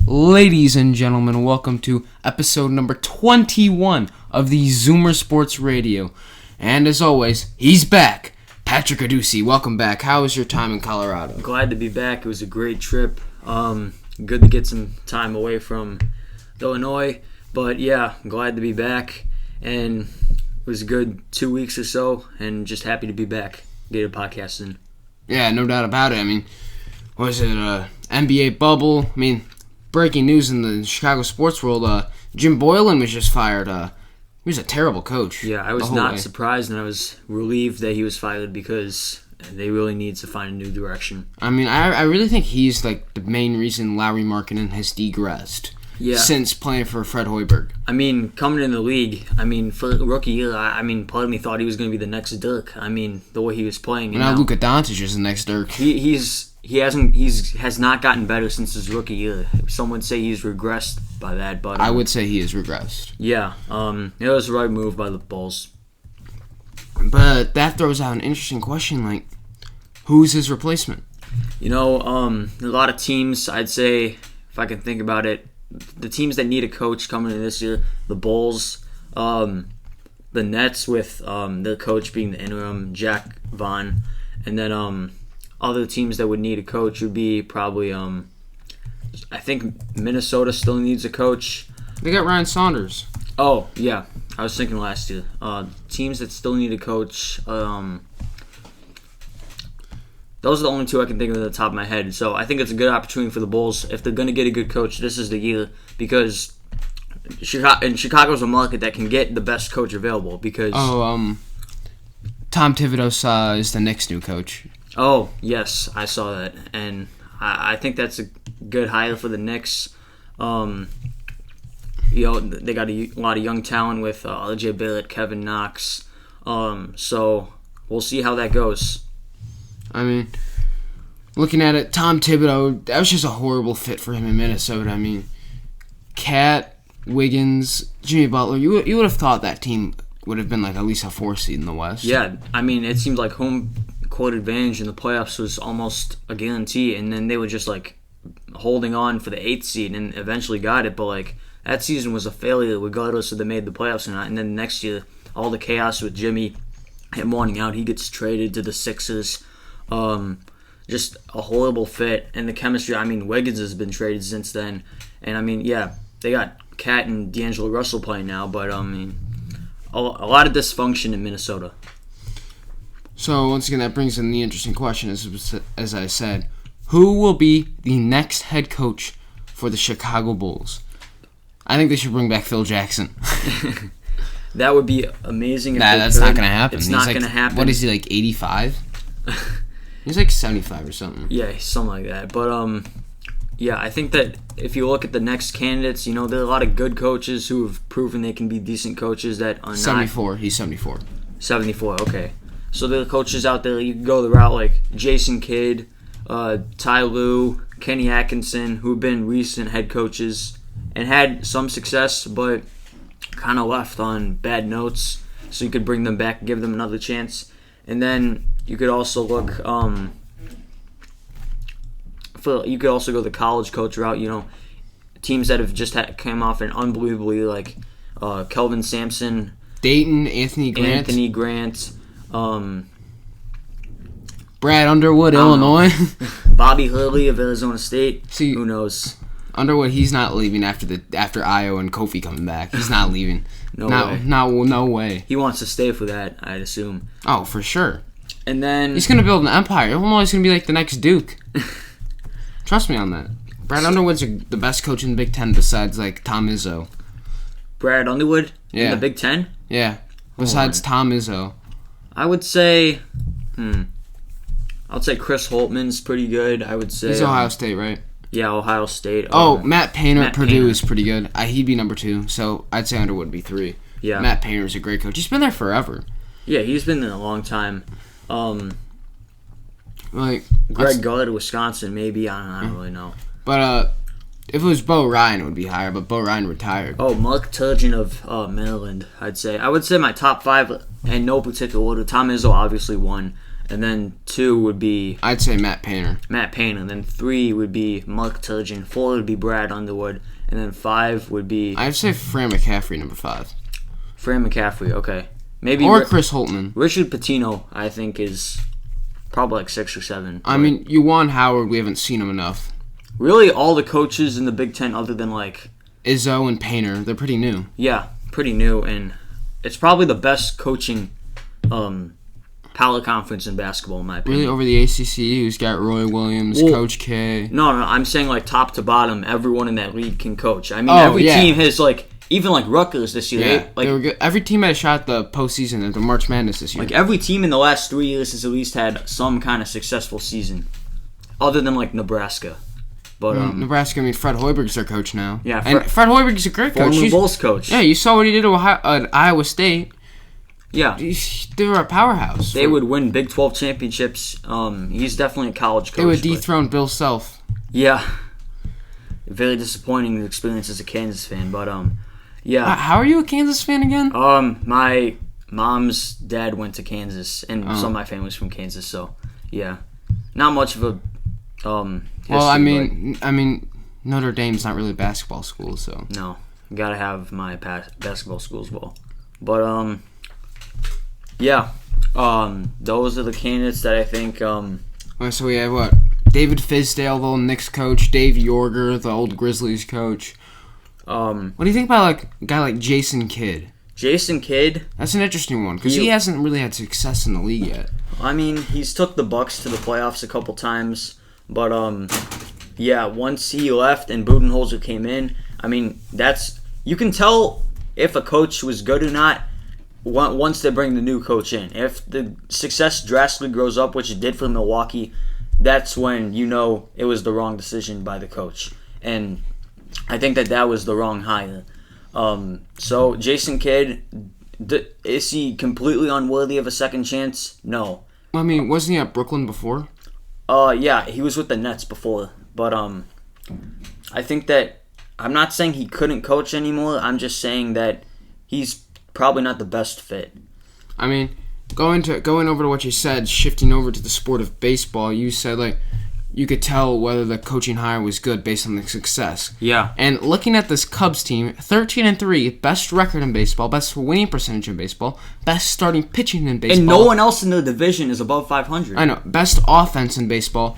Ladies and gentlemen, welcome to episode number 21 of the Zoomer Sports Radio. And as always, he's back. Patrick Adusi, welcome back. How was your time in Colorado? Glad to be back. It was a great trip. Good to get some time away from Illinois. But yeah, glad to be back. And it was a good 2 weeks or so. And just happy to be back. Get a podcast in. Yeah, no doubt about it. I mean, was it an NBA bubble? I mean, breaking news in the Chicago sports world, Jim Boylen was just fired. He was a terrible coach. Yeah, I was not surprised, and I was relieved that he was fired because they really need to find a new direction. I mean, I really think he's like the main reason Lauri Markkanen has degressed since playing for Fred Hoiberg. I mean, coming in the league, for rookie year, part of me thought he was going to be the next Dirk. The way he was playing. And now Luka Doncic is the next Dirk. He has not gotten better since his rookie year. Some would say he's regressed by that, but I would say he has regressed. Yeah, it was the right move by the Bulls. But that throws out an interesting question, like, who's his replacement? A lot of teams, I'd say, if I can think about it, the teams that need a coach coming in this year, the Bulls, the Nets with their coach being the interim, Jack Vaughn, and then other teams that would need a coach would be probably, I think Minnesota still needs a coach. They got Ryan Saunders. Oh, yeah. I was thinking last year. Teams that still need a coach, those are the only two I can think of at the top of my head. So I think it's a good opportunity for the Bulls. If they're going to get a good coach, this is the year, because Chicago's a market that can get the best coach available. Because Tom Thibodeau is the Knicks' new coach. Oh, yes, I saw that. And I think that's a good hire for the Knicks. They got a lot of young talent with R.J. Barrett, Kevin Knox. So we'll see how that goes. I mean, looking at it, Tom Thibodeau, that was just a horrible fit for him in Minnesota. I mean, Cat, Wiggins, Jimmy Butler, you would have thought that team would have been like at least a 4 seed in the West. Yeah, it seemed like home court advantage in the playoffs was almost a guarantee, and then they were just like holding on for the 8th seed and eventually got it. But like that season was a failure regardless if they made the playoffs or not. And then next year, all the chaos with Jimmy him wanting out, he gets traded to the Sixers. Just a horrible fit. And the chemistry, Wiggins has been traded since then. And they got Cat and D'Angelo Russell playing now, but a lot of dysfunction in Minnesota. So once again, that brings in the interesting question, as I said, who will be the next head coach for the Chicago Bulls? I think they should bring back Phil Jackson. That would be amazing. That's not going to happen. It's not going to happen. What is he, like 85? He's like 75 or something. Yeah, something like that. But I think that if you look at the next candidates, there are a lot of good coaches who have proven they can be decent coaches that are 74. He's 74. 74. Okay. So there are coaches out there. You can go the route like Jason Kidd, Ty Lue, Kenny Atkinson, who have been recent head coaches and had some success, but kind of left on bad notes. So you could bring them back and give them another chance. And then you could also look. You could also go the college coach route. Teams that have just came off an unbelievably Kelvin Sampson, Dayton, Anthony Grant. Brad Underwood, Illinois. Bobby Hurley of Arizona State. See, who knows? Underwood, he's not leaving after Io and Kofi coming back. He's not leaving. No way. He wants to stay for that, I'd assume. Oh, for sure. And then he's gonna build an empire. Illinois is gonna be like the next Duke. Trust me on that. Brad Underwood's the best coach in the Big Ten besides like Tom Izzo. Brad Underwood in the Big Ten? Yeah. Besides Tom Izzo. I would say, Chris Holtman's pretty good. I would say he's Ohio State, right? Yeah, Ohio State. Matt Painter at Purdue is pretty good. He'd be number 2, so I'd say Underwood would be 3. Yeah, Matt Painter's a great coach. He's been there forever. Yeah, he's been there a long time. Greg Gard of Wisconsin, maybe. I don't really know. But if it was Bo Ryan, it would be higher. But Bo Ryan retired. Oh, Mark Turgeon of Maryland. I would say my top 5 in no particular order. Tom Izzo obviously won. And then 2 would be I'd say Matt Painter. And then 3 would be Mark Turgeon. 4 would be Brad Underwood. And then 5 would be I'd say Fran McCaffrey, number 5. Fran McCaffrey, okay. Maybe Or Chris Holtman. Richard Pitino, I think, is probably like 6 or 7. I mean, Juwan Howard, we haven't seen him enough. Really, all the coaches in the Big Ten, other than like Izzo and Painter, they're pretty new. Yeah, pretty new, and it's probably the best coaching power conference in basketball, in my opinion. Really, over the ACC, who's got Roy Williams, Coach K. No, I'm saying like top to bottom, everyone in that league can coach. I mean, every team has like, even like Rutgers this year. Yeah, they were good. Every team had a shot at the postseason at the March Madness this year. Like every team in the last 3 years has at least had some kind of successful season, other than like Nebraska. But Nebraska, I mean, Fred Hoiberg's their coach now. Yeah, and Fred Hoiberg's a great coach. Former Bulls coach. Yeah, you saw what he did at Iowa State. Yeah. They were a powerhouse. They would win Big 12 championships. He's definitely a college coach. They would dethrone Bill Self. Yeah. Very disappointing experience as a Kansas fan, but yeah. How are you a Kansas fan again? My mom's dad went to Kansas, and some of my family's from Kansas, so yeah. Not much of a history, well, I mean, Notre Dame's not really a basketball school, so no, gotta have my basketball school as well. But yeah, those are the candidates that I think. So we have what? David Fizdale, the old Knicks coach. Dave Yorger, the old Grizzlies coach. What do you think about like a guy like Jason Kidd? Jason Kidd. That's an interesting one because he hasn't really had success in the league yet. I mean, he's took the Bucks to the playoffs a couple times, but yeah, once he left and Budenholzer came in, I mean, you can tell if a coach was good or not once they bring the new coach in. If the success drastically grows up, which it did for Milwaukee, that's when you know it was the wrong decision by the coach. And I think that was the wrong hire. So Jason Kidd, is he completely unworthy of a second chance? No. I mean, wasn't he at Brooklyn before? Yeah, he was with the Nets before. But I think that I'm not saying he couldn't coach anymore. I'm just saying that he's probably not the best fit. I mean, going over to what you said, shifting over to the sport of baseball, you said like you could tell whether the coaching hire was good based on the success. Yeah. And looking at this Cubs team, 13-3, best record in baseball, best winning percentage in baseball, best starting pitching in baseball. And no one else in the division is above 500. I know. Best offense in baseball.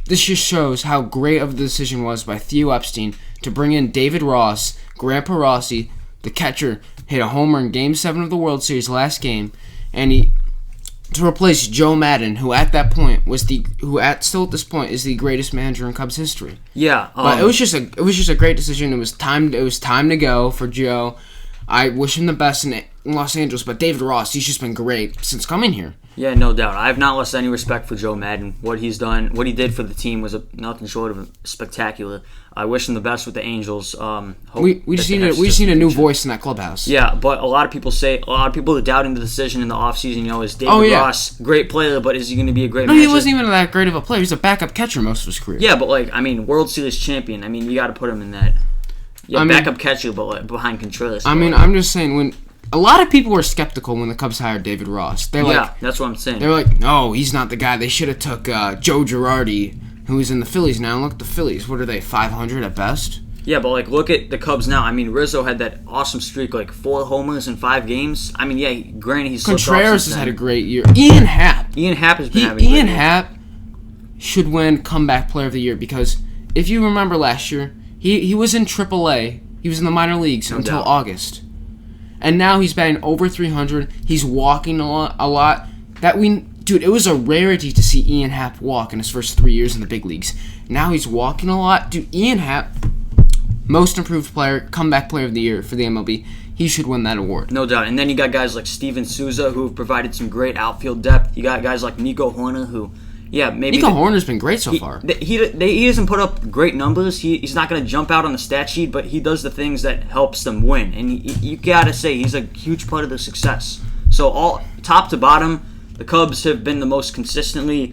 This just shows how great of a decision was by Theo Epstein to bring in David Ross, Grandpa Rossi, the catcher, hit a homer in Game 7 of the World Series last game, and to replace Joe Madden, who at that point still at this point is the greatest manager in Cubs history. Yeah, but it was just a great decision. It was time to go for Joe. I wish him the best in Los Angeles, but David Ross, he's just been great since coming here. Yeah, no doubt. I have not lost any respect for Joe Madden. What he's done, what he did for the team was nothing short of spectacular. I wish him the best with the Angels. We just need a new voice in that clubhouse. Yeah, but a lot of people are doubting the decision in the offseason. Is David Ross great player, but is he going to be a great manager? No, he wasn't even that great of a player. He's a backup catcher most of his career. Yeah, but World Series champion. You got to put him in that. Yeah, backup catcher, but behind Contreras. I'm just saying when. A lot of people were skeptical when the Cubs hired David Ross. That's what I'm saying. They're like, no, he's not the guy. They should have took Joe Girardi, who's in the Phillies now. Look at the Phillies. What are they, 500 at best? Yeah, but look at the Cubs now. Rizzo had that awesome streak, 4 homers in 5 games. Granted, he's Contreras has had a great year. Ian Happ has been having a great year. Ian Happ should win Comeback Player of the Year because if you remember last year, he was in AAA. He was in the minor leagues until August. And now he's batting over 300. He's walking a lot. Dude, it was a rarity to see Ian Happ walk in his first 3 years in the big leagues. Now he's walking a lot. Dude, Ian Happ, most improved player, comeback player of the year for the MLB. He should win that award. No doubt. And then you got guys like Steven Souza who have provided some great outfield depth. You got guys like Nico Horner who... Yeah, maybe Nico Horner's been great so far. He doesn't put up great numbers. He's not going to jump out on the stat sheet, but he does the things that helps them win. And you got to say he's a huge part of the success. So all top to bottom, the Cubs have been the most consistently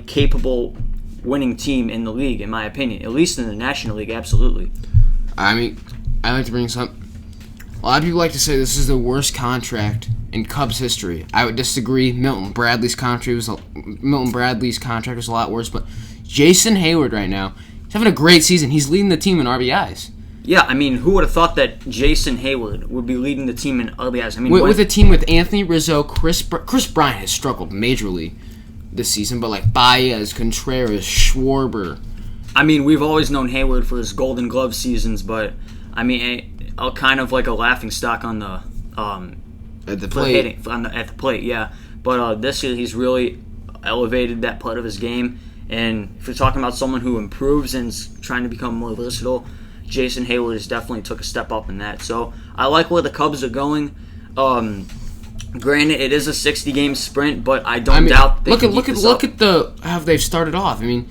capable winning team in the league, in my opinion. At least in the National League, absolutely. I like to bring this up. A lot of people like to say this is the worst contract in Cubs history. I would disagree. Milton Bradley's contract was a lot worse, but Jason Hayward right now, he's having a great season. He's leading the team in RBIs. Yeah, I mean, who would have thought that Jason Hayward would be leading the team in RBIs? I mean, with a team with Anthony Rizzo, Chris Bryant has struggled majorly this season, but like Baez, Contreras, Schwarber. I mean, we've always known Hayward for his Golden Glove seasons, but I mean, kind of like a laughing stock on the at the plate. At the plate, yeah. But this year he's really elevated that part of his game, and if you're talking about someone who improves and is trying to become more versatile, Jason Hayward has definitely took a step up in that. So I like where the Cubs are going. Granted, it is a 60-game sprint, but I doubt they can keep this up. Look at how they've started off. I mean,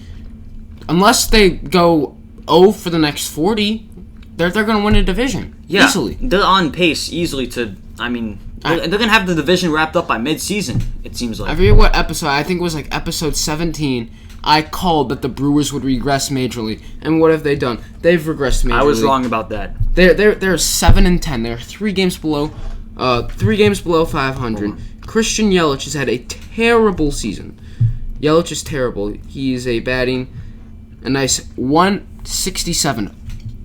unless they go 0 for the next 40, they're going to win a division easily. They're on pace easily to. I mean, they're going to have the division wrapped up by mid-season. It seems like. I forget what episode. I think it was like episode 17. I called that the Brewers would regress majorly, and what have they done? They've regressed majorly. I was wrong about that. They're 7-10. They're 3 games below 500. Christian Yelich has had a terrible season. Yelich is terrible. He is batting a nice 167.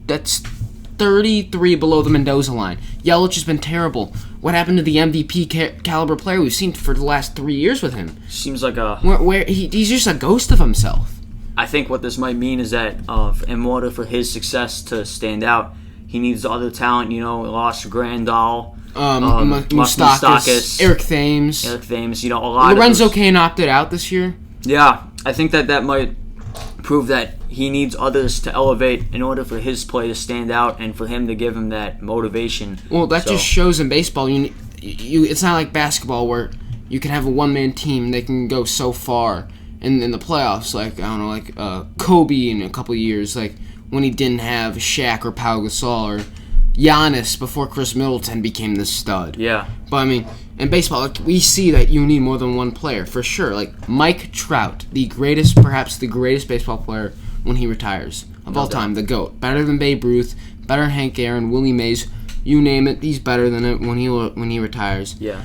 That's 33 below the Mendoza line. Yelich has been terrible. What happened to the MVP caliber player we've seen for the last 3 years with him? Seems like a... Where he's just a ghost of himself. I think what this might mean is that in order for his success to stand out, he needs other talent. You know, lost Grandal, Moustakas, Eric Thames. You know, a lot. Lorenzo Cain opted out this year. Yeah, I think that might prove that he needs others to elevate in order for his play to stand out and for him to give him that motivation. Well, that just shows in baseball. It's not like basketball where you can have a one-man team and they can go so far in the playoffs. Like, I don't know, like Kobe in a couple of years, like when he didn't have Shaq or Pau Gasol or Giannis before Chris Middleton became the stud. Yeah. But, I mean, in baseball, like, we see that you need more than one player, for sure. Like, Mike Trout, perhaps the greatest baseball player when he retires of all time, the GOAT. Better than Babe Ruth, better than Hank Aaron, Willie Mays, you name it, he's better than it when he retires. Yeah.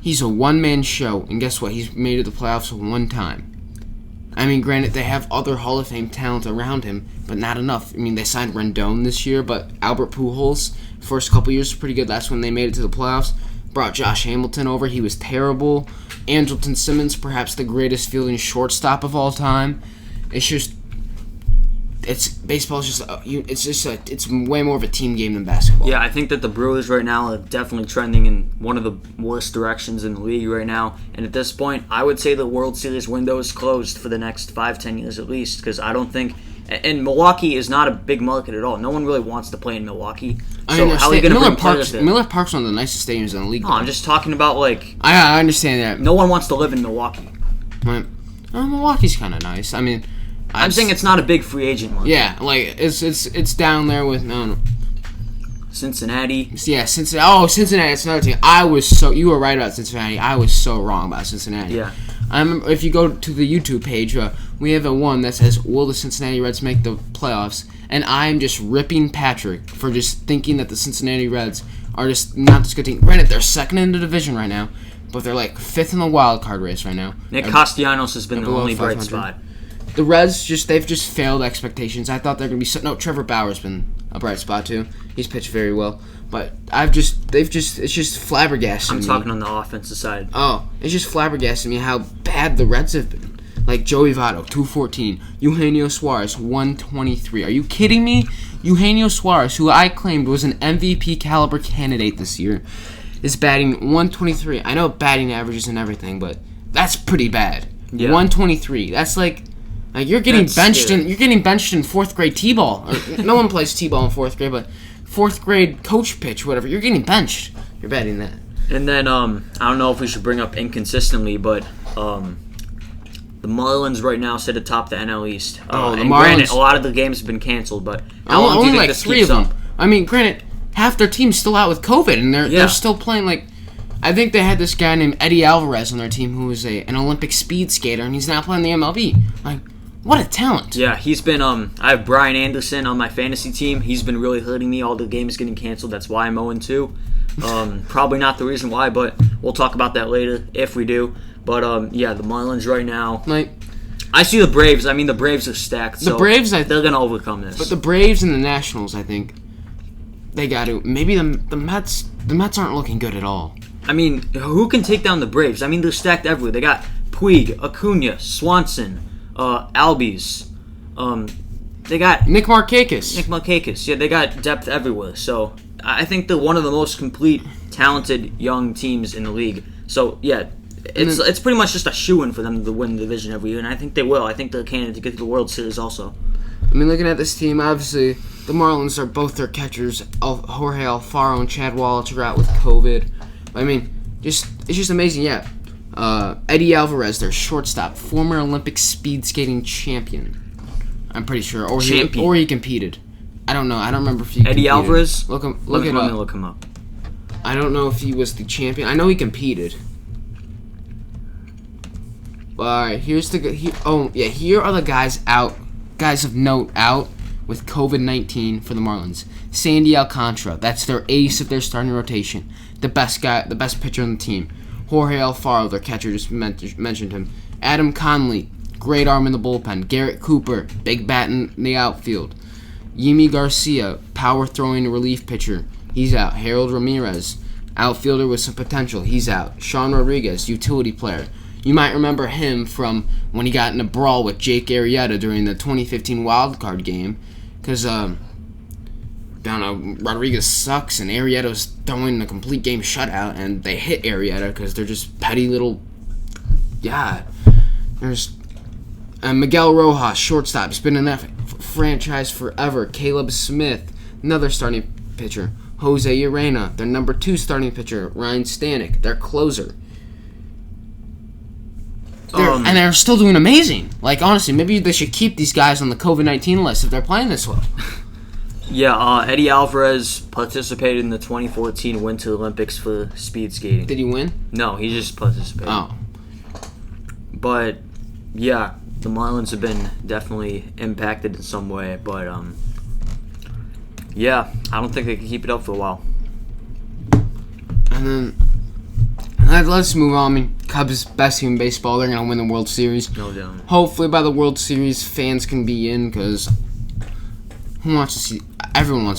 He's a one-man show, and guess what? He's made it to the playoffs one time. I mean, granted, they have other Hall of Fame talent around him, but not enough. I mean, they signed Rendon this year, but Albert Pujols, first couple years was pretty good. That's when they made it to the playoffs. Brought Josh Hamilton over. He was terrible. Andrelton Simmons, perhaps the greatest fielding shortstop of all time. Baseball is it's way more of a team game than basketball. Yeah, I think that the Brewers right now are definitely trending in one of the worst directions in the league right now. And at this point, I would say the World Series window is closed for the next 5-10 years at least, because I don't think. And Milwaukee is not a big market at all. No one really wants to play in Milwaukee. So how are you going to bring players there? Miller Park's one of the nicest stadiums in the league. No, I'm just talking about like. I understand that. No one wants to live in Milwaukee. Right. Milwaukee's kind of nice. I mean. I'm saying it's not a big free agent market. Yeah, like it's down there with Cincinnati. Yeah, Cincinnati. Oh, Cincinnati. That's another thing. You were right about Cincinnati. I was so wrong about Cincinnati. Yeah. I remember if you go to the YouTube page, we have one that says, "Will the Cincinnati Reds make the playoffs?" And I'm just ripping Patrick for just thinking that the Cincinnati Reds are just not this good team. Granted, they're second in the division right now, but they're like fifth in the wild card race right now. Nick Castellanos has been the only bright spot. The Reds they've just failed expectations. I thought they're gonna be Trevor Bauer's been a bright spot too. He's pitched very well, but it's just flabbergasted me. I'm talking on the offensive side. Oh, it's just flabbergasted me how bad the Reds have been. Like Joey Votto, 214. Eugenio Suarez, 123. Are you kidding me? Eugenio Suarez, who I claimed was an MVP caliber candidate this year, is batting 123. I know batting averages and everything, but that's pretty bad. Yeah. 123. That's like you're getting benched in fourth grade t-ball. No one plays t-ball in fourth grade, but fourth grade coach pitch, whatever. You're getting benched. You're batting that. And then I don't know if we should bring up inconsistently, but the Marlins right now sit atop the NL East. The Marlins. Granted, a lot of the games have been canceled, but how long do you think this keeps up? I mean, granted, half their team's still out with COVID, and they're still playing like. I think they had this guy named Eddie Alvarez on their team who was an Olympic speed skater, and he's now playing the MLB. Like, What a talent. Yeah, he's been, I have Brian Anderson on my fantasy team. He's been really hurting me. All the games getting canceled. That's why I'm 0-2. Probably not the reason why, but we'll talk about that later if we do. But, yeah, the Marlins right now. I see the Braves. I mean, the Braves are stacked. So the Braves, they're going to overcome this. But the Braves and the Nationals, I think, they got to. Maybe the Mets aren't looking good at all. I mean, who can take down the Braves? I mean, they're stacked everywhere. They got Puig, Acuna, Swanson, Albies. They got Nick Markakis. Yeah, they got depth everywhere. So I think they're one of the most complete, talented young teams in the league. So yeah, it's pretty much just a shoo-in for them to win the division every year, and I think they will. I think they're a candidate to get to the World Series also. I mean, looking at this team, obviously the Marlins are both their catchers, Jorge Alfaro and Chad Wallace, are out with COVID. I mean, it's just amazing. Yeah. Eddie Alvarez, their shortstop, former Olympic speed skating champion. I'm pretty sure, or he competed. I don't know. I don't remember if he Eddie competed. Alvarez. Let me look him up. I don't know if he was the champion. I know he competed. All right, here are the guys of note out with COVID-19 for the Marlins. Sandy Alcantara, that's their ace of their starting rotation, the best pitcher on the team. Jorge Alfaro, their catcher, just mentioned him. Adam Conley, great arm in the bullpen. Garrett Cooper, big bat in the outfield. Yimi Garcia, power throwing relief pitcher, he's out. Harold Ramirez, outfielder with some potential, he's out. Sean Rodriguez, utility player. You might remember him from when he got in a brawl with Jake Arrieta during the 2015 wildcard game, because Rodriguez sucks and Arrieta's throwing a complete game shutout, and they hit Arrieta because they're just petty little. Yeah, there's Miguel Rojas, shortstop. He's been in that franchise forever. Caleb Smith, another starting pitcher. Jose Urena, their number 2 starting pitcher. Ryan Stanek, their closer. And they're still doing amazing. Like, honestly, maybe they should keep these guys on the COVID-19 list if they're playing this well. Yeah, Eddie Alvarez participated in the 2014 Winter Olympics for speed skating. Did he win? No, he just participated. Oh. But, yeah, the Marlins have been definitely impacted in some way. But, yeah, I don't think they can keep it up for a while. And then, let's move on. I mean, Cubs, best team in baseball. They're going to win the World Series. No doubt. Hopefully by the World Series, fans can be in, because everyone wants to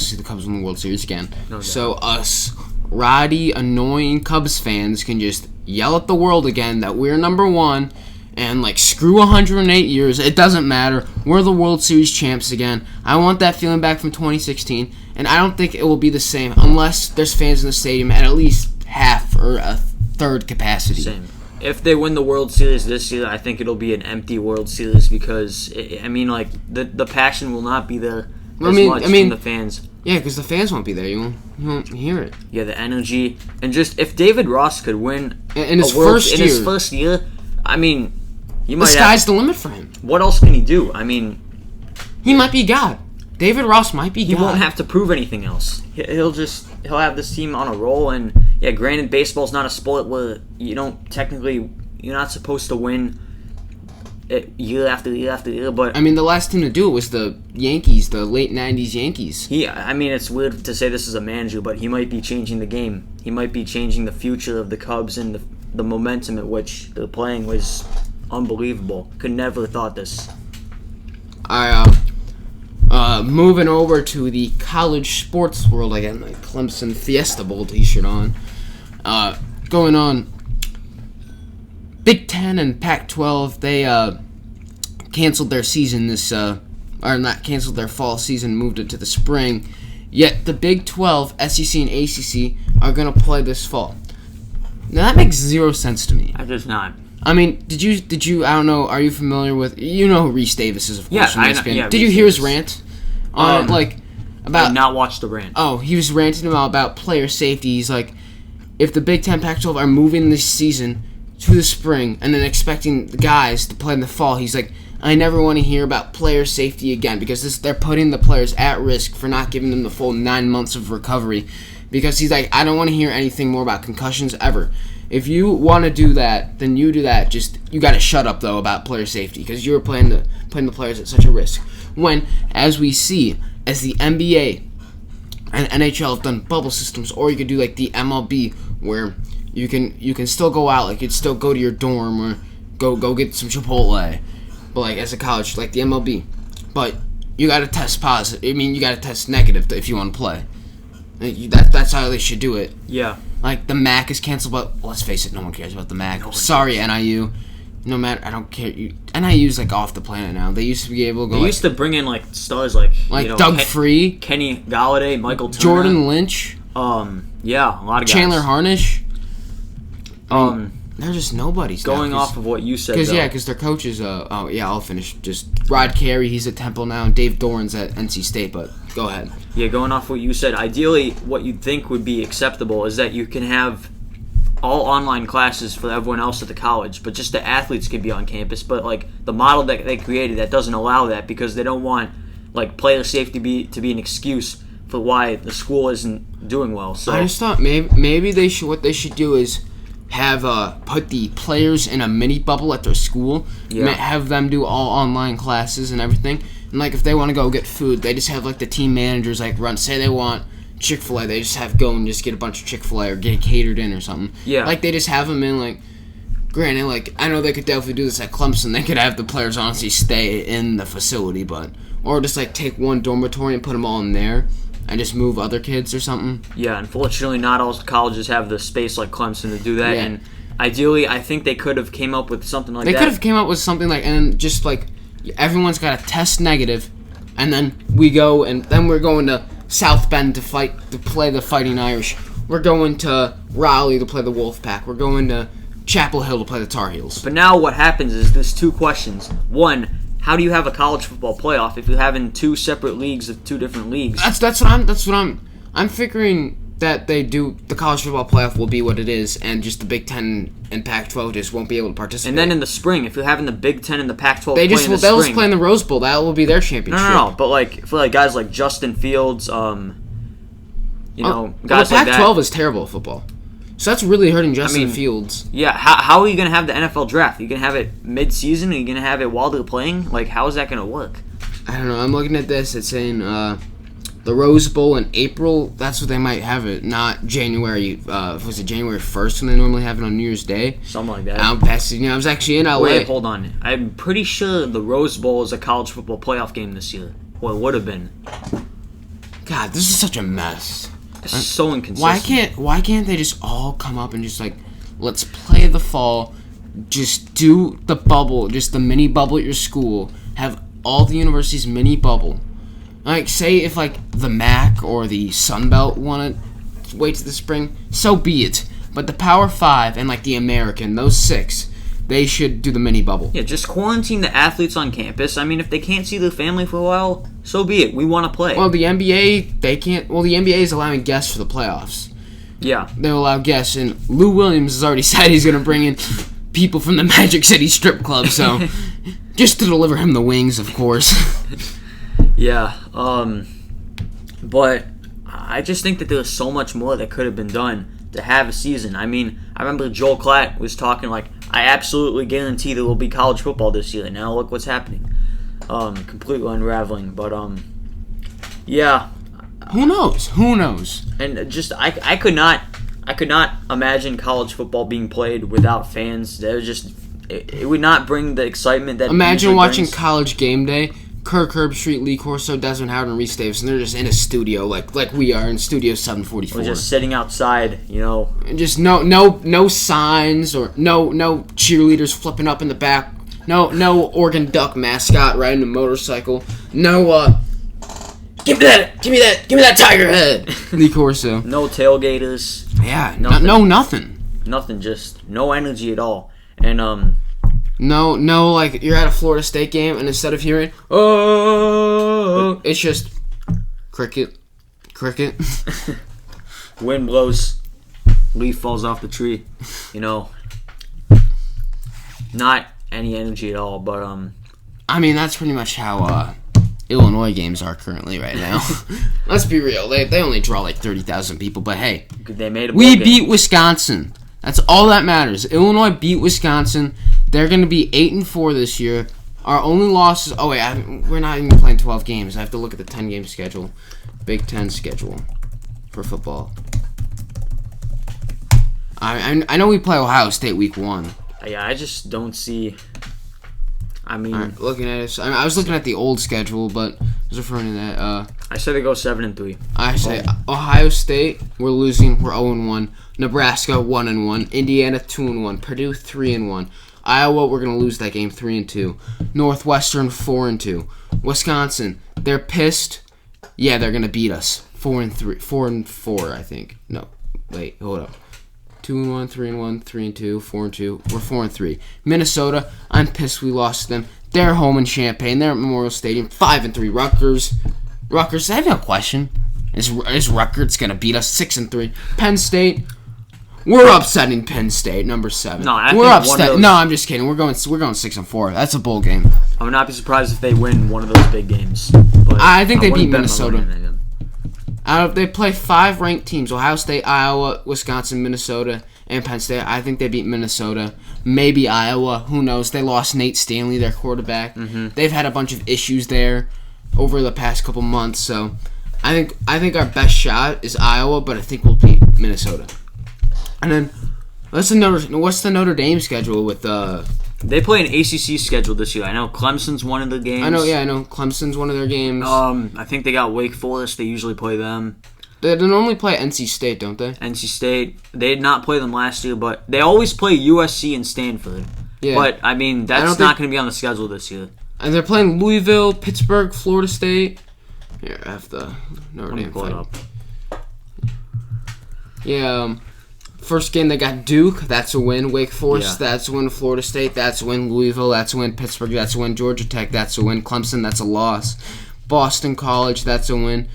see the Cubs win the World Series again. No doubt. So us rowdy, annoying Cubs fans can just yell at the world again that we're number 1 and, like, screw 108 years. It doesn't matter. We're the World Series champs again. I want that feeling back from 2016, and I don't think it will be the same unless there's fans in the stadium at least half or a third capacity. Same. If they win the World Series this year, I think it'll be an empty World Series because, the passion will not be there as much from the fans. Yeah, because the fans won't be there. You won't hear it. Yeah, the energy. And just, if David Ross could win in his first year, I mean, the sky's the limit for him. What else can he do? I mean, he might be God. David Ross might be God. He won't have to prove anything else. He'll have this team on a roll, and yeah, granted, baseball's not a sport where you're not supposed to win year after year after year, but I mean, the last team to do it was the Yankees, the late 90s Yankees. It's weird to say this as a manager, but he might be changing the game. He might be changing the future of the Cubs, and the momentum at which they're playing was unbelievable. Could never have thought this. Moving over to the college sports world, I got my Clemson Fiesta Bowl t-shirt on. Going on, Big Ten and Pac-12, they canceled their season or not canceled their fall season, moved it to the spring. Yet the Big 12, SEC and ACC are going to play this fall. Now that makes zero sense to me. That does not. I mean, did you? I don't know. Are you familiar with? You know who Reese Davis is, of course. Yeah, from ESPN. Yeah. Did you hear his rant? I About not watched the rant. Oh, he was ranting about player safety. He's like, if the Big Ten, Pac-12 are moving this season to the spring and then expecting the guys to play in the fall, he's like, I never want to hear about player safety again because they're putting the players at risk for not giving them the full 9 months of recovery. Because he's like, I don't want to hear anything more about concussions ever. if you want to do that, then you do that. Just you got to shut up though about player safety because you're putting the players at such a risk. When, as we see, as the NBA and NHL have done bubble systems, or you could do like the MLB where you can still go out, like you'd still go to your dorm or go get some Chipotle, but like as a college, like the MLB, but you got to test positive. I mean, you got to test negative if you want to play. That's how they should do it. Yeah. Like the MAC is canceled, but let's face it, no one cares about the MAC. Sorry, NIU. No matter, I don't care. NIU's like off the planet now. They used to be able to go. They used to bring in like stars like Doug Free, Kenny Galladay, Michael Turner, Jordan Lynch. Yeah, a lot of guys. Chandler Harnish. They're just nobodies. Going off of what you said, because their coaches. I'll finish. Just Rod Carey, he's at Temple now, and Dave Doran's at NC State. But go ahead. Yeah, going off what you said. Ideally, what you'd think would be acceptable is that you can have all online classes for everyone else at the college, but just the athletes can be on campus. But like the model that they created, that doesn't allow that because they don't want like player safety to be an excuse for why the school isn't doing well. So I just thought maybe they should. What they should do is have put the players in a mini bubble at their school. Yeah. Have them do all online classes and everything. And like if they want to go get food, they just have like the team managers like run. Say they want Chick-fil-A, they just have go and just get a bunch of Chick-fil-A or get it catered in or something. Yeah. Like they just have them in like. Granted, like I know they could definitely do this at Clemson. They could have the players honestly stay in the facility, or just like take one dormitory and put them all in there. And just move other kids or something. Yeah, unfortunately, not all colleges have the space like Clemson to do that. Yeah. And ideally, I think they could have came up with something like that. They could have came came up with something like, and just like everyone's got to test negative, and then we go, and then we're going to South Bend to play the Fighting Irish. We're going to Raleigh to play the Wolfpack. We're going to Chapel Hill to play the Tar Heels. But now what happens is there's two questions. One, how do you have a college football playoff if you're having two separate leagues of two different leagues? That's what I'm figuring that they do. The college football playoff will be what it is, and just the Big Ten and Pac-12 just won't be able to participate. And then in the spring, if you're having the Big Ten and the Pac-12, they'll just play in the Rose Bowl. That will be their championship. No. But like for like guys like Justin Fields, guys the like that. Pac-12 is terrible at football. So that's really hurting Justin Fields. Yeah, how are you going to have the NFL draft? Are you going to have it mid-season? Are you going to have it while they're playing? Like, how is that going to work? I don't know. I'm looking at this. It's saying the Rose Bowl in April. That's what they might have it, not January. Was it January 1st when they normally have it on New Year's Day? Something like that. I was actually in LA. Wait, hold on. I'm pretty sure the Rose Bowl is a college football playoff game this year. Well, it would have been. God, this is such a mess. It's so inconsistent. Why can't they just all come up and just like, let's play the fall, just do the bubble, just the mini bubble at your school, have all the universities mini bubble. Like, say if like the MAC or the Sun Belt want to wait to the spring, so be it. But the Power 5 and like the American, those 6, they should do the mini bubble. Yeah, just quarantine the athletes on campus. I mean, if they can't see their family for a while, so be it. We want to play. Well, the NBA, they can't. Well, the NBA is allowing guests for the playoffs. Yeah. They'll allow guests, and Lou Williams has already said he's going to bring in people from the Magic City Strip Club, so just to deliver him the wings, of course. Yeah. But I just think that there's so much more that could have been done to have a season. I mean, I remember Joel Klatt was talking like, I absolutely guarantee there will be college football this year. Now look what's happening. Completely unraveling. But, yeah. Who knows? And just, I could not imagine college football being played without fans. It would not bring the excitement that Imagine watching brings. College Game Day. Kirk Herbstreit, Lee Corso, Desmond Howard, and Reese Davis, and they're just in a studio like we are in Studio 744. We're just sitting outside, And just no signs or no cheerleaders flipping up in the back. No Oregon Duck mascot riding a motorcycle. No give me that tiger head. Lee Corso. No tailgaters. Yeah, nothing. nothing. Nothing, just no energy at all. And No, like you're at a Florida State game, and instead of hearing "oh," it's just cricket. Wind blows, leaf falls off the tree. Not any energy at all. But I mean, that's pretty much how Illinois games are currently right now. Let's be real. They only draw like 30,000 people, but hey, they made a we game. beat Wisconsin. That's all that matters. Illinois beat Wisconsin. They're going to be 8-4 this year. Our only losses... Oh, wait. We're not even playing 12 games. I have to look at the 10-game schedule. Big Ten schedule for football. I know we play Ohio State week 1. Yeah, I just don't see... I mean... Right, looking at it... I was looking at the old schedule, but I was referring to that. I say they go 7-3. I say Ohio State, we're losing. We're 0-1. Nebraska, 1-1. Indiana, 2-1. Purdue, 3-1. Iowa, we're going to lose that game 3-2. Northwestern, 4-2. Wisconsin, they're pissed. Yeah, they're going to beat us. 4-3. 4-4, I think. No. Wait, hold up. 2-1, 3-1, 3-2, 4-2. We're 4-3. Minnesota, I'm pissed we lost to them. They're home in Champaign. They're at Memorial Stadium. 5-3. Rutgers, I have no question. Is Rutgers gonna beat us 6-3? Penn State, we're upsetting Penn State, number 7. No, we're upset. No, I'm just kidding. We're going 6-4. That's a bowl game. I would not be surprised if they win one of those big games. But I think they beat Minnesota. They play 5 ranked teams: Ohio State, Iowa, Wisconsin, Minnesota, and Penn State. I think they beat Minnesota. Maybe Iowa. Who knows? They lost Nate Stanley, their quarterback. Mm-hmm. They've had a bunch of issues there over the past couple months. So I think our best shot is Iowa, but I think we'll beat Minnesota. And then what's the Notre Dame schedule with They play an ACC schedule this year. I know Clemson's one of the games. I know Clemson's one of their games. I think they got Wake Forest. They usually play them. They normally play NC State, don't they? NC State. They did not play them last year, but they always play USC and Stanford. Yeah. But, I mean, that's not going to be on the schedule this year. And they're playing Louisville, Pittsburgh, Florida State. Here, I have the Notre Dame pull it up. Yeah, first game they got Duke, that's a win. Wake Forest, that's a win. Florida State, that's a win. Louisville, that's a win. Pittsburgh, that's a win. Georgia Tech, that's a win. Clemson, that's a loss. Boston College, that's a win.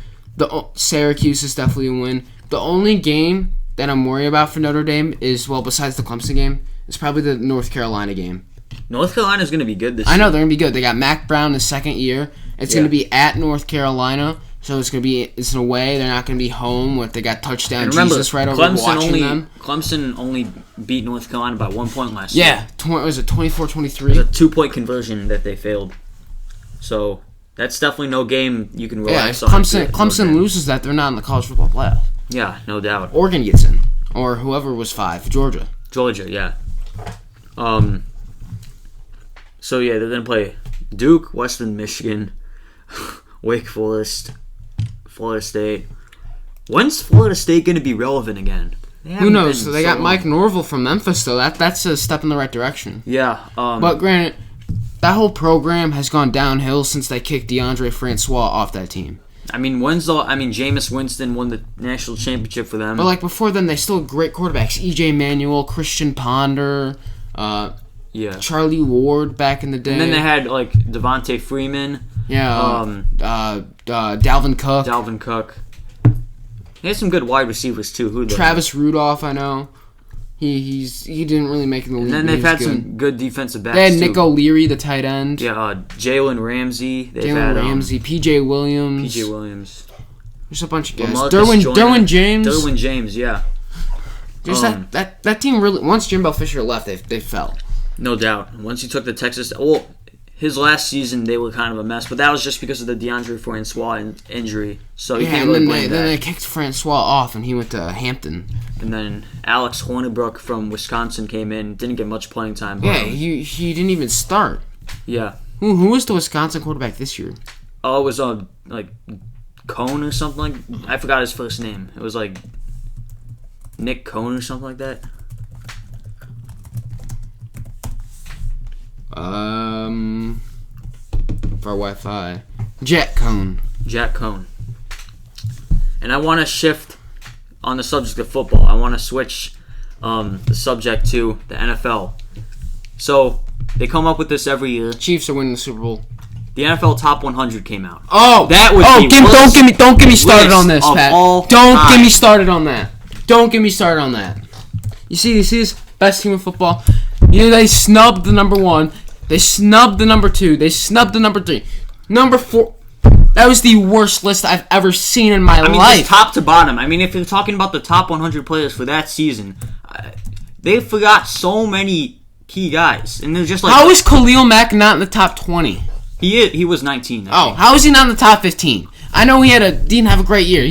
Syracuse is definitely a win. The only game that I'm worried about for Notre Dame is, well, besides the Clemson game, is probably the North Carolina game. North Carolina's going to be good this year. I know, they're going to be good. They got Mac Brown his second year. It's going to be at North Carolina. So it's in a way they're not going to be home if they got touchdown and remember, Jesus right over watching them. Clemson only beat North Carolina by 1 point last year. Yeah, was it 24-23? It was a 2-point conversion that they failed. So that's definitely no game you can relax on. Clemson loses that, they're not in the college football playoff. Yeah, no doubt. Oregon gets in, or whoever was 5, Georgia. Georgia, yeah. So yeah, they're going to play Duke, Western Michigan, Wake Forest, Florida State. When's Florida State going to be relevant again? Who knows? They got Mike Norvell from Memphis, though. That's a step in the right direction. Yeah. But granted, that whole program has gone downhill since they kicked DeAndre Francois off that team. I mean, Jameis Winston won the national championship for them. But before then, they still had great quarterbacks. E.J. Manuel, Christian Ponder, Charlie Ward back in the day. And then they had Devontae Freeman. Yeah, Dalvin Cook. Dalvin Cook. He had some good wide receivers too. Travis Rudolph, I know. He didn't really make it in the league. And then they've had some good defensive backs. They had Nick O'Leary, the tight end. Yeah, Jalen Ramsey. Ramsey, P.J. Williams. There's a bunch of guys. Derwin James. Derwin James, yeah. Just that team really. Once Jimbo Fisher left, they fell. No doubt. Once he took the Texas. Well, his last season, they were kind of a mess, but that was just because of the DeAndre Francois injury. So then they kicked Francois off, and he went to Hampton. And then Alex Hornibrook from Wisconsin came in, didn't get much playing time. Yeah, he didn't even start. Yeah. Who was the Wisconsin quarterback this year? Oh, it was Cohn or something. I forgot his first name. It was Nick Cohn or something like that. For Wi-Fi. Jack Cohn. And I want to shift on the subject of football. I want to switch the subject to the NFL. So, they come up with this every year. Chiefs are winning the Super Bowl. The NFL Top 100 came out. Oh! That was don't get me started on this, Pat. Don't get me started on that. Don't get me started on that. You see this? Best team in football. They snubbed the number 1. They snubbed the number 2. They snubbed the number 3. Number 4. That was the worst list I've ever seen in my life. Just top to bottom. I mean, if you're talking about the top 100 players for that season, They forgot so many key guys, and they're just like, how is Khalil Mack not in the top 20? He was 19. I think. How is he not in the top 15? I know didn't have a great year.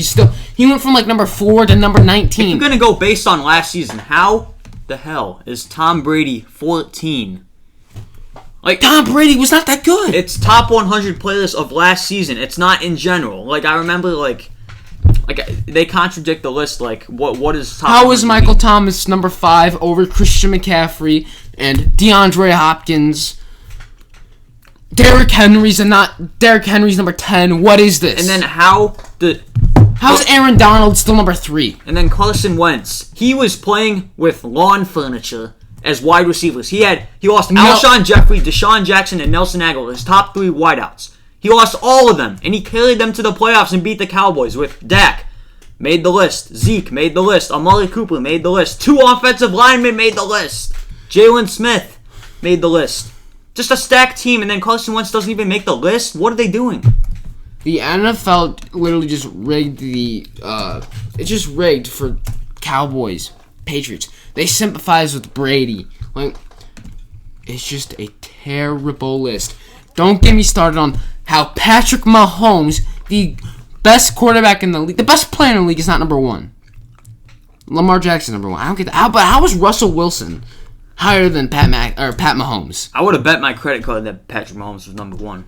He went from like number 4 to number 19. If you're gonna go based on last season, how the hell is Tom Brady 14? Like, Tom Brady was not that good. It's top 100 players of last season. It's not in general. Like, I remember, like they contradict the list. Like, what is top? How is Michael Thomas number 5 over Christian McCaffrey and DeAndre Hopkins? Derrick Henry's number 10. What is this? And then how's Aaron Donald still number 3? And then Carson Wentz. He was playing with lawn furniture as wide receivers. He lost Alshon Jeffrey, Deshaun Jackson, and Nelson Aguilar, his top 3 wideouts. He lost all of them, and he carried them to the playoffs and beat the Cowboys with Dak. Made the list. Zeke made the list. Amari Cooper made the list. 2 offensive linemen made the list. Jalen Smith made the list. Just a stacked team, and then Carson Wentz doesn't even make the list? What are they doing? The NFL literally just rigged it's just rigged for Cowboys, Patriots. They sympathize with Brady. Like, it's just a terrible list. Don't get me started on how Patrick Mahomes, the best quarterback in the league, the best player in the league, is not number 1. Lamar Jackson number 1. I don't get that. How was Russell Wilson higher than Pat Mahomes? I would have bet my credit card that Patrick Mahomes was number 1.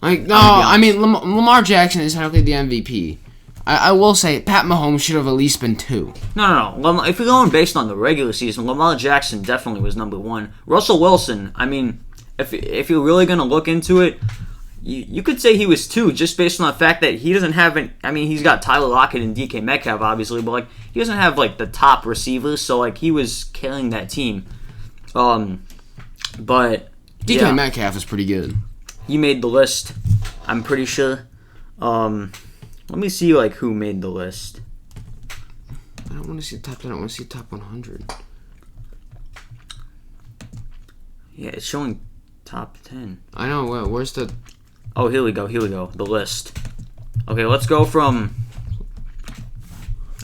Like, no, I mean, Lamar Jackson is technically the MVP. I will say, Pat Mahomes should have at least been 2. No. If you're going based on the regular season, Lamar Jackson definitely was number 1. Russell Wilson, I mean, if you're really going to look into it, you could say he was 2, just based on the fact that he doesn't have he's got Tyler Lockett and DK Metcalf, obviously, but, like, he doesn't have, like, the top receivers, so, like, he was carrying that team. But DK Metcalf is pretty good. He made the list, I'm pretty sure. Let me see, like, who made the list. I don't want to see the top 10. I want to see the top 100. Yeah, it's showing top 10. I know. Where's the... Oh, here we go. The list. Okay, let's go from...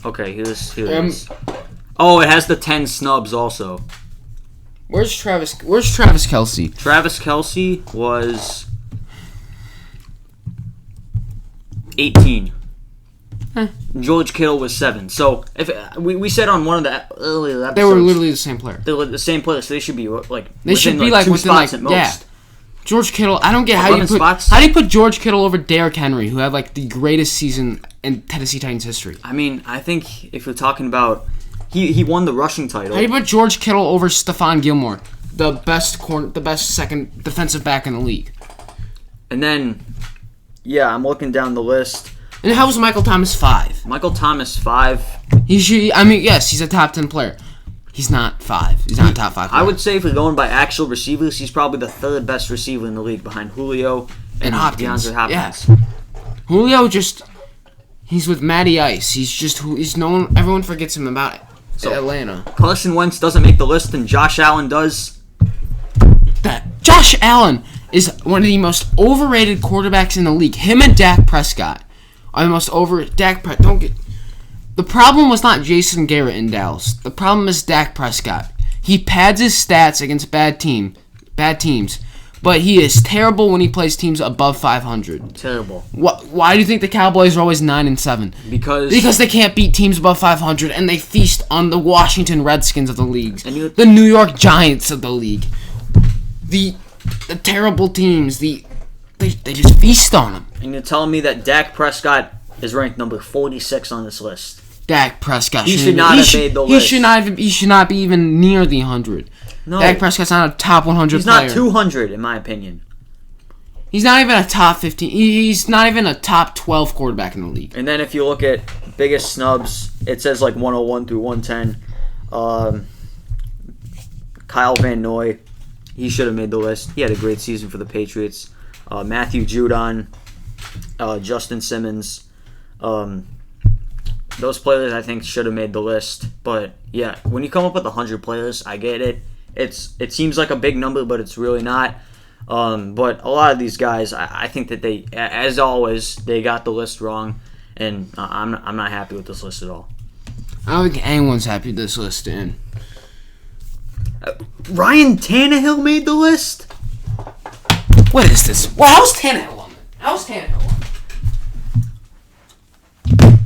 Okay, here it is. Oh, it has the 10 snubs also. Where's Travis Kelce? Travis Kelce was 18. George Kittle was 7. So if we said on one of the earlier episodes, they were literally the same player. They were the same player, so they should be like within 2 spots at most. Yeah. George Kittle, I don't get how do you put George Kittle over Derrick Henry, who had like the greatest season in Tennessee Titans history. I mean, I think if you're talking about he won the rushing title. How do you put George Kittle over Stephon Gilmore, the best second defensive back in the league? And then, yeah, I'm looking down the list. And how was Michael Thomas 5? Michael Thomas 5. Yes, he's a top 10 player. He's not 5. He's not a top 5 player. I would say if we're going by actual receivers, he's probably the 3rd best receiver in the league behind Julio and Hopkins. DeAndre Hopkins. Yeah. Julio he's with Matty Ice. He's known. Everyone forgets him about Atlanta. Carson Wentz doesn't make the list, and Josh Allen does. Josh Allen is one of the most overrated quarterbacks in the league. Him and Dak Prescott are the most The problem was not Jason Garrett in Dallas. The problem is Dak Prescott. He pads his stats against bad teams, but he is terrible when he plays teams above 500. Terrible. Why do you think the Cowboys are always 9-7? Because they can't beat teams above 500, and they feast on the Washington Redskins of the league, the New York Giants of the league, the terrible teams. They just feast on them. And you're telling me that Dak Prescott is ranked number 46 on this list? Dak Prescott should not have made the list. He should not be even near the 100. No. Dak Prescott's not a top 100 player. He's not 200 in my opinion. He's not even a top 15. He's not even a top 12 quarterback in the league. And then if you look at biggest snubs, it says like 101 through 110. Kyle Van Noy, he should have made the list. He had a great season for the Patriots. Matthew Judon, Justin Simmons. Those players, I think, should have made the list. But, yeah, when you come up with 100 players, I get it. It seems like a big number, but it's really not. But a lot of these guys, I think that they, as always, they got the list wrong. And I'm not happy with this list at all. I don't think anyone's happy with this list, and Ryan Tannehill made the list? What is this? Well, how's Tannehill on it? How's Tannehill on it?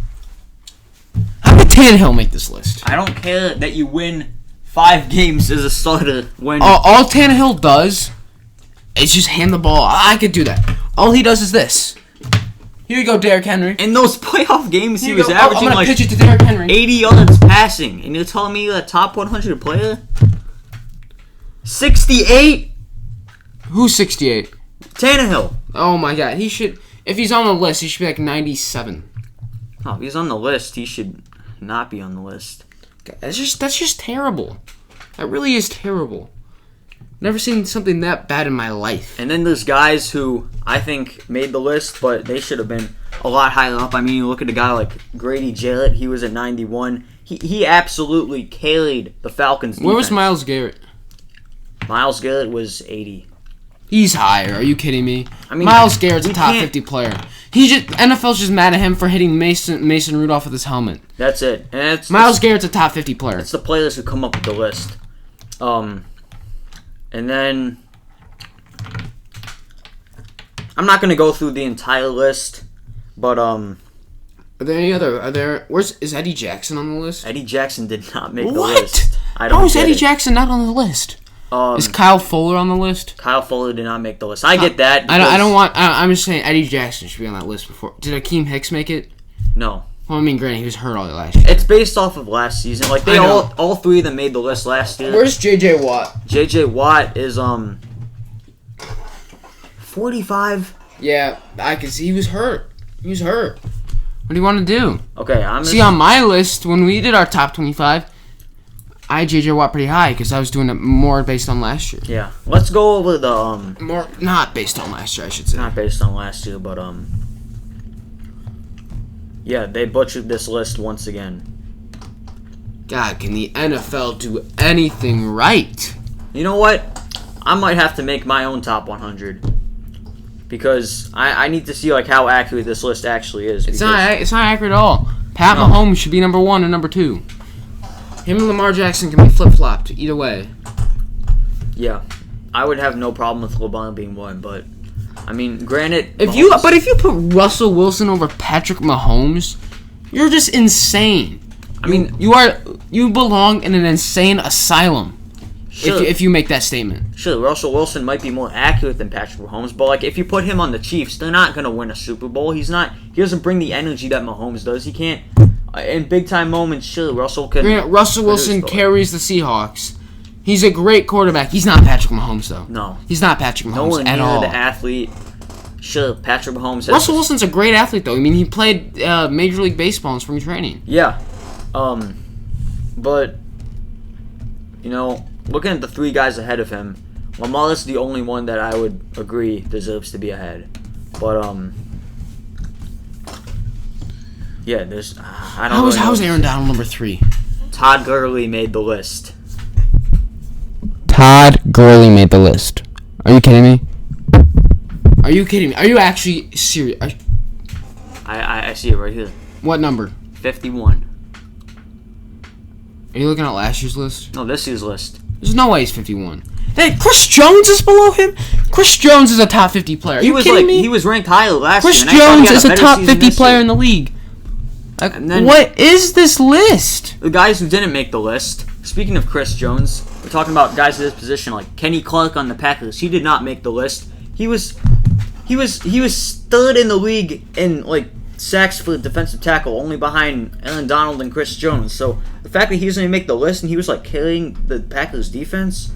How did Tannehill make this list? I don't care that you win 5 games as a starter when... All Tannehill does is just hand the ball. I could do that. All he does is this. Here you go, Derrick Henry. In those playoff games, he was I'm averaging gonna like pitch it to Derrick Henry. 80 yards passing. And you're telling me you're a top 100 player? 68? Who's 68? Tannehill. Oh my God, he should. If he's on the list, he should be like 97. Oh, if he's on the list, he should not be on the list. That's just terrible. That really is terrible. Never seen something that bad in my life. And then there's guys who I think made the list, but they should have been a lot higher up. I mean, you look at a guy like Grady Jarrett. He was at 91. He absolutely carried the Falcons' defense. Where was Myles Garrett? Myles Garrett was 80. He's higher. Are you kidding me? I mean, Myles Garrett's a you top can't- 50 player. NFL's just mad at him for hitting Mason Rudolph with his helmet. That's it. And Myles Garrett's a top 50 player. it's the players who come up with the list. And then I'm not gonna go through the entire list, but Are there any other? Is Eddie Jackson on the list? Eddie Jackson did not make the What? list. I don't How is get Eddie it. Jackson not on the list? Is Kyle Fuller on the list? Kyle Fuller did not make the list. I get that. I don't want. I'm just saying Eddie Jackson should be on that list before. Did Akeem Hicks make it? No. Well, I mean, granted, he was hurt all last year. It's based off of last season. Like they I know. all 3 of them made the list last year. Where's J.J. Watt? JJ Watt is 45. Yeah, I can see he was hurt. He was hurt. What do you want to do? Okay, I'm See, on my list, when we did our top 25, I had J.J. Watt pretty high because I was doing it more based on last year. Yeah. Let's go over the More, not based on last year, I should say. not based on last year, but yeah, they butchered this list once again. God, can the NFL do anything right? You know what? I might have to make my own top 100 because I need to see like how accurate this list actually is. It's not accurate at all. Pat Mahomes should be number 1 and number 2. Him and Lamar Jackson can be flip-flopped either way. Yeah, I would have no problem with LeBron being 1, but I mean, granted, If you put Russell Wilson over Patrick Mahomes, you're just insane. I mean, you belong in an insane asylum. Sure. If you make that statement. Sure, Russell Wilson might be more accurate than Patrick Mahomes, but like if you put him on the Chiefs, they're not gonna win a Super Bowl. He doesn't bring the energy that Mahomes does. He can't in big time moments. Sure, Russell can. Russell Wilson carries the Seahawks. He's a great quarterback. He's not Patrick Mahomes though. No, he's not Patrick no Mahomes one at near all. the athlete. Sure, Patrick Mahomes. Russell Wilson's a great athlete though. I mean, he played Major League Baseball in spring training. Yeah, but looking at the 3 guys ahead of him, Lamar is the only one that I would agree deserves to be ahead. But yeah, there's I don't. Really How's Aaron Donald number 3? Todd Gurley made the list. Todd Gurley made the list. Are you kidding me? Are you kidding me? Are you actually serious? I see it right here. What number? 51. Are you looking at last year's list? No, this year's list. There's no way he's 51. Hey, Chris Jones is below him? Chris Jones is a top 50 player. Are you kidding me? He was ranked higher last Chris year. and I thought he Jones had is a better top season 50 this player year. in the league. Like, And then- what is this list? The guys who didn't make the list. Speaking of Chris Jones, we're talking about guys in this position like Kenny Clark on the Packers. He did not make the list. He was third in the league in like sacks for defensive tackle, only behind Aaron Donald and Chris Jones. So the fact that he doesn't even make the list and he was like carrying the Packers defense,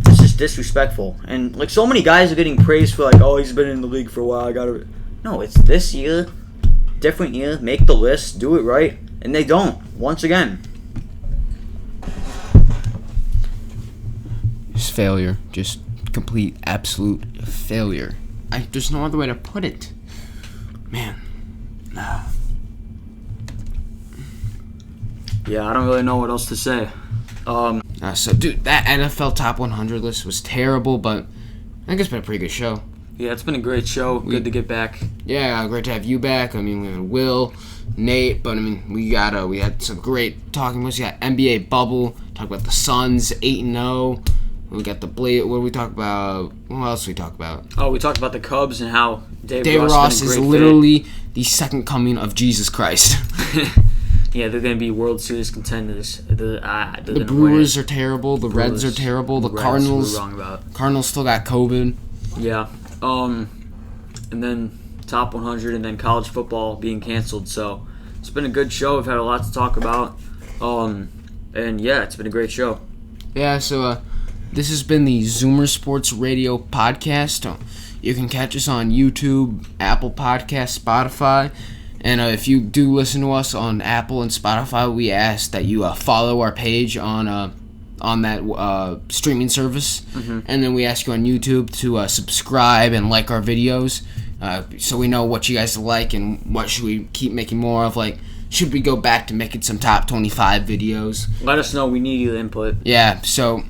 it's just disrespectful. And like so many guys are getting praised for like, oh, he's been in the league for a while. No, it's this year, different year. Make the list, do it right, and they don't. Once again. Just failure. Just complete, absolute failure. There's no other way to put it. Man. Yeah, I don't really know what else to say. So, dude, that NFL Top 100 list was terrible, but I think it's been a pretty good show. Yeah, it's been a great show. Good to get back. Yeah, great to have you back. I mean, we had Will, Nate, but I mean, we had some great talking points. We got NBA bubble, Talk about the Suns 8-0. We got the Blade. What do we talk about? What else do we talk about? Oh, we talked about the Cubs and how David Ross is literally the second coming of Jesus Christ. Yeah, they're going to be World Series contenders. The Brewers are terrible. The Reds are terrible. The Cardinals. Cardinals still got COVID. Yeah. And then top 100, and then college football being canceled. So it's been a good show. We've had a lot to talk about. And yeah, it's been a great show. Yeah. So this has been the Zoomer Sports Radio podcast. You can catch us on YouTube, Apple Podcasts, Spotify. And if you do listen to us on Apple and Spotify, we ask that you follow our page on that streaming service. Mm-hmm. And then we ask you on YouTube to subscribe and like our videos, so we know what you guys like and what should we keep making more of. Like, should we go back to making some top 25 videos? Let us know. We need your input. Yeah, so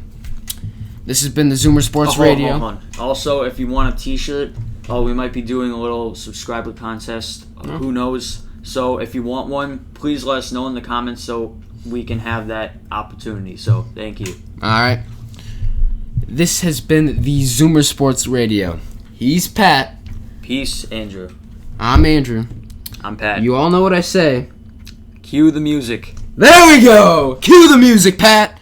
this has been the Zoomer Sports Radio. Hold on. Also, if you want a t-shirt, we might be doing a little subscriber contest. Who knows? So if you want one, please let us know in the comments so we can have that opportunity. So thank you. All right. This has been the Zoomer Sports Radio. He's Pat. Peace, Andrew. I'm Andrew. I'm Pat. You all know what I say. Cue the music. There we go. Cue the music, Pat.